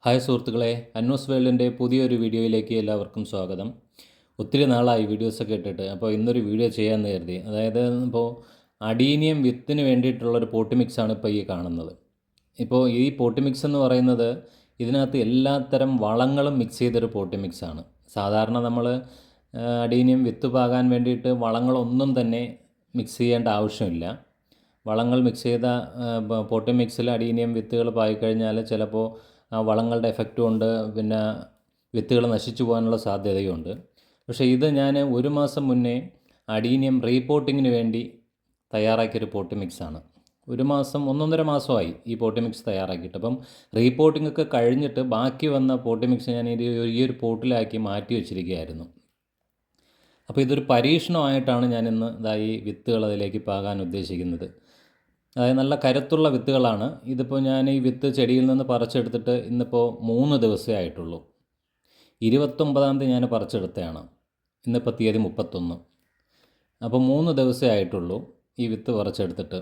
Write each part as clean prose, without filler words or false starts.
Hi സുഹൃത്തുക്കളെ, അന്നൂസ് വേൾഡിൻ്റെ പുതിയൊരു വീഡിയോയിലേക്ക് എല്ലാവർക്കും സ്വാഗതം. ഒത്തിരി നാളായി വീഡിയോസൊക്കെ ഇട്ടിട്ട്. അപ്പോൾ ഇന്നൊരു വീഡിയോ ചെയ്യാമെന്ന് കരുതി. അതായത് ഇപ്പോൾ അഡീനിയം വിത്തിന് വേണ്ടിയിട്ടുള്ളൊരു പോട്ടി മിക്സാണ് ഇപ്പോൾ ഈ കാണുന്നത്. ഇപ്പോൾ ഈ പോട്ടി മിക്സ് എന്ന് പറയുന്നത് ഇതിനകത്ത് എല്ലാത്തരം വളങ്ങളും മിക്സ് ചെയ്തൊരു പോട്ടി മിക്സാണ്. സാധാരണ നമ്മൾ അഡീനിയം വിത്ത് പാകാൻ വേണ്ടിയിട്ട് വളങ്ങളൊന്നും തന്നെ മിക്സ് ചെയ്യേണ്ട ആവശ്യമില്ല. വളങ്ങൾ മിക്സ് ചെയ്ത പോട്ടി മിക്സിൽ അഡീനിയം വിത്തുകൾ പായിക്കഴിഞ്ഞാൽ ചിലപ്പോൾ ആ വളങ്ങളുടെ എഫക്റ്റ് കൊണ്ട് പിന്നെ വിത്തുകൾ നശിച്ചു പോകാനുള്ള സാധ്യതയുണ്ട്. പക്ഷേ ഇത് ഞാൻ ഒരു മാസം മുന്നേ അഡീനിയം റീപോട്ടിങ്ങിന് വേണ്ടി തയ്യാറാക്കിയൊരു പോട്ടി മിക്സാണ്. ഒരു മാസം 1.5 മാസമായി ഈ പോട്ടി മിക്സ് തയ്യാറാക്കിയിട്ട്. അപ്പം റീപോട്ടിംഗ് ഒക്കെ കഴിഞ്ഞിട്ട് ബാക്കി വന്ന പോട്ടി മിക്സ് ഞാൻ ഈ ഒരു പോട്ടിലാക്കി മാറ്റി വെച്ചിരിക്കുകയായിരുന്നു. അപ്പോൾ ഇതൊരു പരീക്ഷണമായിട്ടാണ് ഞാനിന്ന് ഈ വിത്തുകൾ അതിലേക്ക് പാകാൻ ഉദ്ദേശിക്കുന്നത്. അതായത് നല്ല കരുത്തുള്ള വിത്തുകളാണ്. ഇതിപ്പോൾ ഞാൻ ഈ വിത്ത് ചെടിയിൽ നിന്ന് പറിച്ചെടുത്തിട്ട് ഇന്നിപ്പോൾ 3 ദിവസമേ ആയിട്ടുള്ളൂ. 29-ാം തീയതി ഞാൻ പറിച്ചെടുത്തതാണ്. ഇന്നിപ്പോൾ തീയതി 31. അപ്പോൾ 3 ദിവസമേ ആയിട്ടുള്ളൂ ഈ വിത്ത് പറിച്ചെടുത്തിട്ട്.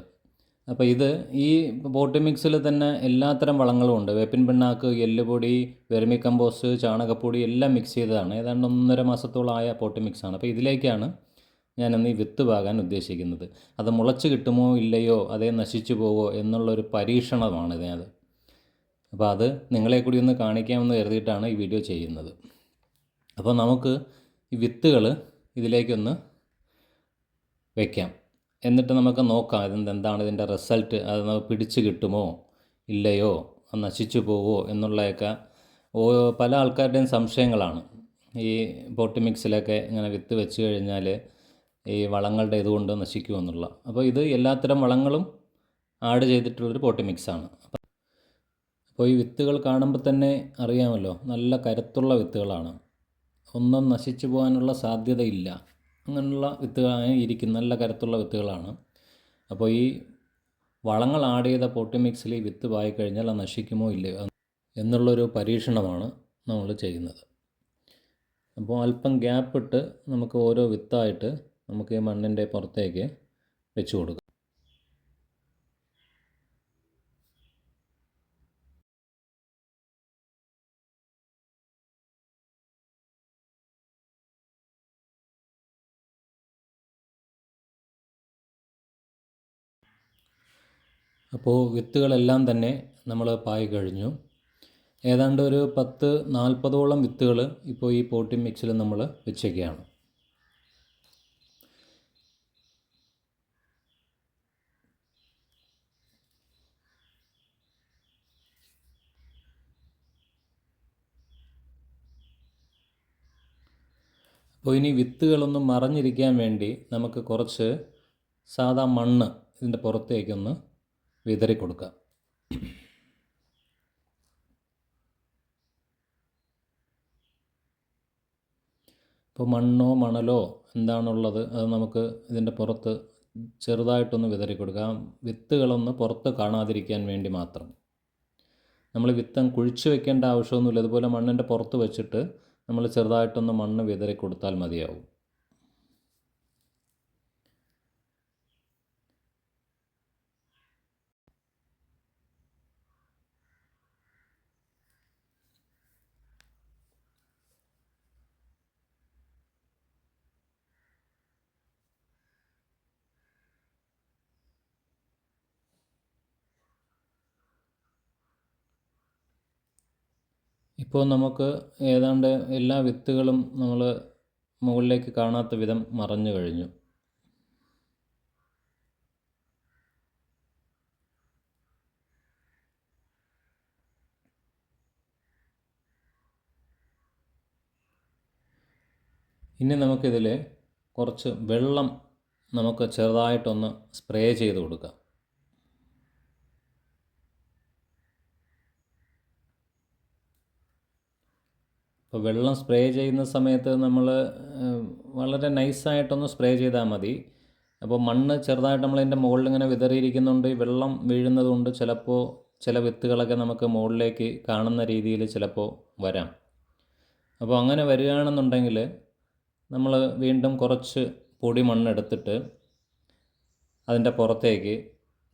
അപ്പോൾ ഇത് ഈ പോട്ടി മിക്സിൽ തന്നെ എല്ലാത്തരം വളങ്ങളും ഉണ്ട്. വേപ്പിൻ പിണ്ണാക്ക്, എല്ലുപൊടി, വെർമി കമ്പോസ്റ്റ്, ചാണകപ്പൊടി എല്ലാം മിക്സ് ചെയ്തതാണ്. ഏതാണ്ട് 1.5 മാസത്തോളമായ പോട്ടി മിക്സാണ്. അപ്പോൾ ഇതിലേക്കാണ് ഞാനിന്ന് ഈ വിത്ത് പാകാൻ ഉദ്ദേശിക്കുന്നത്. അത് മുളച്ച് കിട്ടുമോ ഇല്ലയോ, അതേ നശിച്ചു പോവോ എന്നുള്ളൊരു പരീക്ഷണമാണ് ഇതിനത്. അപ്പോൾ അത് നിങ്ങളെ കൂടി ഒന്ന് കാണിക്കാമെന്ന് കരുതിയിട്ടാണ് ഈ വീഡിയോ ചെയ്യുന്നത്. അപ്പോൾ നമുക്ക് ഈ വിത്തുകൾ ഇതിലേക്കൊന്ന് വയ്ക്കാം. എന്നിട്ട് നമുക്ക് നോക്കാം എന്താണ് ഇതിൻ്റെ റിസൾട്ട്, അത് നമുക്ക് പിടിച്ച് കിട്ടുമോ ഇല്ലയോ, അത് നശിച്ചു പോവോ എന്നുള്ളതൊക്കെ പല ആൾക്കാരുടെയും സംശയങ്ങളാണ്. ഈ പോട്ടി മിക്സിലൊക്കെ ഇങ്ങനെ വിത്ത് വെച്ച് കഴിഞ്ഞാൽ ഈ വളങ്ങളുടെ ഇതുകൊണ്ട് നശിക്കുമെന്നുള്ള. അപ്പോൾ ഇത് എല്ലാത്തരം വളങ്ങളും ആഡ് ചെയ്തിട്ടുള്ളൊരു പോട്ടി മിക്സാണ്. അപ്പോൾ ഈ വിത്തുകൾ കാണുമ്പോൾ തന്നെ അറിയാമല്ലോ, നല്ല കരുത്തുള്ള വിത്തുകളാണ്. ഒന്നും നശിച്ചു പോകാനുള്ള സാധ്യതയില്ല. അങ്ങനെയുള്ള വിത്തുകളാണ് ഇരിക്കുന്നത്, നല്ല കരുത്തുള്ള വിത്തുകളാണ്. അപ്പോൾ ഈ വളങ്ങൾ ആഡ് ചെയ്ത പോട്ടി മിക്സിൽ ഈ വിത്ത് പായിക്കഴിഞ്ഞാൽ അത് നശിക്കുമോ ഇല്ലയോ എന്നുള്ളൊരു പരീക്ഷണമാണ് നമ്മൾ ചെയ്യുന്നത്. അപ്പോൾ അല്പം ഗ്യാപ്പിട്ട് നമുക്ക് ഓരോ വിത്തായിട്ട് നമുക്ക് ഈ മണ്ണിൻ്റെ പുറത്തേക്ക് വെച്ച് കൊടുക്കാം. അപ്പോൾ വിത്തുകളെല്ലാം തന്നെ നമ്മൾ പായി കഴിഞ്ഞു. ഏതാണ്ട് ഒരു 10-40ഓളം വിത്തുകൾ ഇപ്പോൾ ഈ പോട്ടി മിക്സിൽ നമ്മൾ വെച്ചേക്കുകയാണ്. അപ്പോൾ ഇനി വിത്തുകളൊന്നും മറഞ്ഞിരിക്കാൻ വേണ്ടി നമുക്ക് കുറച്ച് സാധാ മണ്ണ് ഇതിൻ്റെ പുറത്തേക്കൊന്ന് വിതറി കൊടുക്കാം. ഇപ്പോൾ മണ്ണോ മണലോ എന്താണുള്ളത് അത് നമുക്ക് ഇതിൻ്റെ പുറത്ത് ചെറുതായിട്ടൊന്ന് വിതറി കൊടുക്കാം. വിത്തുകളൊന്ന് പുറത്ത് കാണാതിരിക്കാൻ വേണ്ടി മാത്രം. നമ്മൾ വിത്ത് കുഴിച്ച് വെക്കേണ്ട ആവശ്യമൊന്നുമില്ല. അതുപോലെ മണ്ണിൻ്റെ പുറത്ത് വെച്ചിട്ട് നമ്മൾ ചെറുതായിട്ടൊന്ന് മണ്ണ് വിതറി കൊടുത്താൽ മതിയാവും. ഇപ്പോൾ നമുക്ക് ഏതാണ്ട് എല്ലാ വിത്തുകളും നമ്മൾ മുകളിലേക്ക് കാണാത്ത വിധം മറഞ്ഞു കഴിഞ്ഞു. ഇനി നമുക്കിതിൽ കുറച്ച് വെള്ളം നമുക്ക് ചെറുതായിട്ടൊന്ന് സ്പ്രേ ചെയ്ത് കൊടുക്കാം. അപ്പോൾ വെള്ളം സ്പ്രേ ചെയ്യുന്ന സമയത്ത് നമ്മൾ വളരെ നൈസായിട്ടൊന്ന് സ്പ്രേ ചെയ്താൽ മതി. അപ്പോൾ മണ്ണ് ചെറുതായിട്ട് നമ്മളതിൻ്റെ മുകളിൽ ഇങ്ങനെ വിതറിയിരിക്കുന്നുണ്ട്. ഈ വെള്ളം വീഴുന്നത് കൊണ്ട് ചിലപ്പോൾ ചില വിത്തുകളൊക്കെ നമുക്ക് മുകളിലേക്ക് കാണുന്ന രീതിയിൽ ചിലപ്പോൾ വരാം. അപ്പോൾ അങ്ങനെ വരികയാണെന്നുണ്ടെങ്കിൽ നമ്മൾ വീണ്ടും കുറച്ച് പൊടി മണ്ണെടുത്തിട്ട് അതിൻ്റെ പുറത്തേക്ക്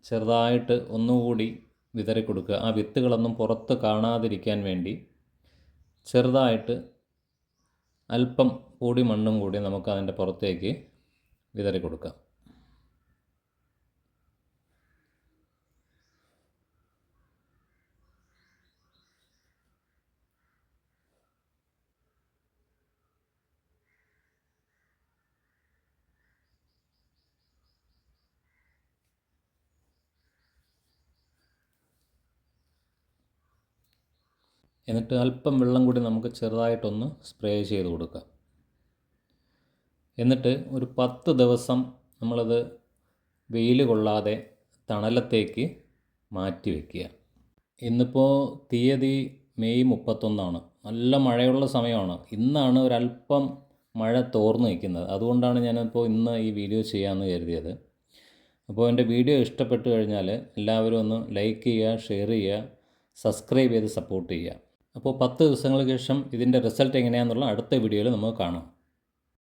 ചെറുതായിട്ട് ഒന്നുകൂടി വിതറി കൊടുക്കുക. ആ വിത്തുകളൊന്നും പുറത്ത് കാണാതിരിക്കാൻ വേണ്ടി ചെറുതായിട്ട് അല്പം പൊടി മണ്ണും കൂടി നമുക്ക് അതിൻ്റെ പുറത്തേക്ക് വിതറി കൊടുക്കാം. എന്നിട്ട് അല്പം വെള്ളം കൂടി നമുക്ക് ചെറുതായിട്ടൊന്ന് സ്പ്രേ ചെയ്ത് കൊടുക്കാം. എന്നിട്ട് ഒരു 10 ദിവസം നമ്മളത് വെയിൽ കൊള്ളാതെ തണലത്തേക്ക് മാറ്റി വയ്ക്കുക. ഇന്നിപ്പോൾ തീയതി മെയ് 31. നല്ല മഴയുള്ള സമയമാണ്. ഇന്നാണ് ഒരല്പം മഴ തോർന്ന് നിൽക്കുന്നത്. അതുകൊണ്ടാണ് ഞാനിപ്പോൾ ഇന്ന് ഈ വീഡിയോ ചെയ്യാമെന്ന് കരുതിയത്. അപ്പോൾ എൻ്റെ വീഡിയോ ഇഷ്ടപ്പെട്ടു കഴിഞ്ഞാൽ എല്ലാവരും ഒന്ന് ലൈക്ക് ചെയ്യുക, ഷെയർ ചെയ്യുക, സബ്സ്ക്രൈബ് ചെയ്ത് സപ്പോർട്ട് ചെയ്യുക. അപ്പോൾ 10 ദിവസങ്ങൾക്ക് ശേഷം ഇതിൻ്റെ റിസൾട്ട് എങ്ങനെയാണെന്നുള്ള അടുത്ത വീഡിയോയിൽ നമുക്ക് കാണാം.